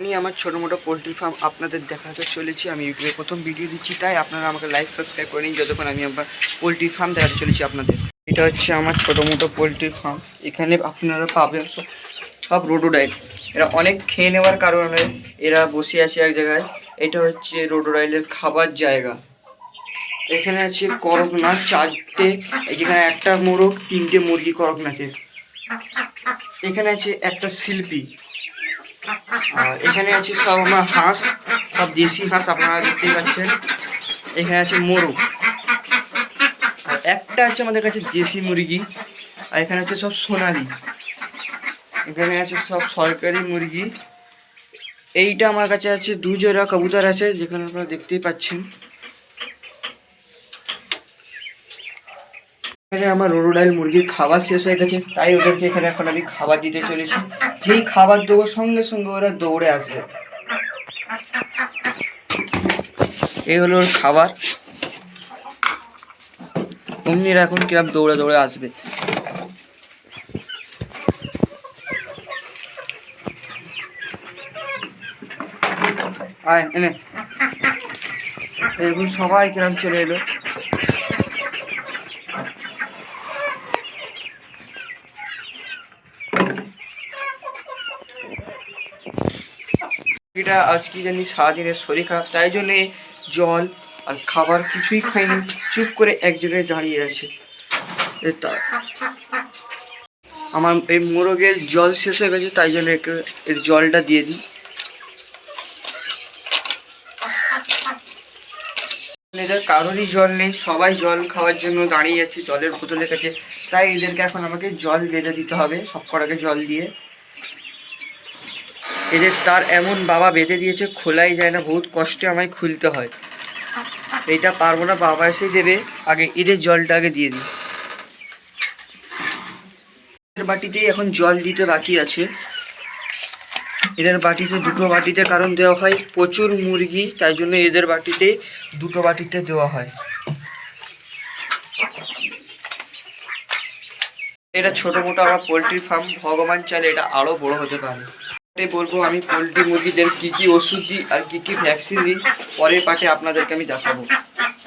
আমি আমার ছোটো মোটো পোলট্রি ফার্ম আপনাদের দেখাতে চলেছি। আমি ইউটিউবে প্রথম ভিডিও দিচ্ছি, তাই আপনারা আমাকে লাইক সাবস্ক্রাইব করে নিন যতক্ষণ আমি আমার পোলট্রি ফার্ম দেখাতে চলেছি আপনাদের। এটা হচ্ছে আমার ছোটো মোটো পোলট্রি ফার্ম। এখানে আপনারা পাবেন সব রোডোডাইল। এরা অনেক খেয়ে নেওয়ার কারণে এরা বসে আছে এক জায়গায়। এটা হচ্ছে রোডোডাইলের খাবার জায়গা। এখানে আছে করকনাথ 4টে, যেখানে একটা মোরগ 3টে মুরগি করকনাথের। এখানে আছে একটা শিল্পী। আর এখানে আছে সব আমার হাঁস, সব দেশি হাঁস আপনারা দেখতেই পাচ্ছেন। এখানে আছে মোরগ, আর একটা আছে আমাদের কাছে দেশি মুরগি। আর এখানে আছে সব সোনালি। এখানে আছে সব সরকারি মুরগি। এইটা আমার কাছে আছে 2 জোড়া কবুতর আছে, যেখানে আপনারা দেখতেই পাচ্ছেন। এখানে আমার রোডোডাইল মুরগির খাবার শেষ হয়ে গেছে, তাই ওদেরকে এখানে এখন আমি খাবার দিতে চলেছি। যেই খাবার দেবো সঙ্গে সঙ্গে ওরা দৌড়ে আসবে। এই হলো ওর খাবার। অমনি এখন কিরম দৌড়ে দৌড়ে আসবে। আয় এনে এখন সবাই কিরম চলে এলো। এটা আজকে জানি সারাদিনের শরীর খারাপ, তাই জন্যে জল আর খাবার কিছুই খাইনি, চুপ করে এক জায়গায় দাঁড়িয়ে আছে। আমার এই মোরগের জল শেষ হয়ে গেছে, তাই জন্য এর জলটা দিয়ে দিই। এদের কারোরই জল নেই, সবাই জল খাওয়ার জন্য দাঁড়িয়ে যাচ্ছে জলের বোতলের কাছে, তাই এদেরকে এখন আমাকে জল বেঁধে দিতে হবে সব কটাকে জল দিয়ে। এদের তার এমন বাবা বেঁধে দিয়েছে, খোলাই যায় না, বহুত কষ্টে আমায় খুলতে হয়। এইটা পারবো না, বাবা এসে দেবে। আগে এদের জলটা আগে দিয়ে দিই। এদের বাটিতেই এখন জল দিতে বাকি আছে। এদের বাটিতে 2টো বাটিতে কারণ দেওয়া হয় প্রচুর মুরগি, তাই জন্য এদের বাটিতে 2টো বাটিতে দেওয়া হয়। এটা ছোটো মোটো আমার পোলট্রি ফার্ম, ভগবান চাইলে এটা আরও বড় হতে পারে। এটাই বলবো আমি পোলট্রি মুরগিদের কী কী ওষুধ দিই আর কী কী ভ্যাকসিন দিই, পরের পার্টে আপনাদেরকে আমি দেখাবো।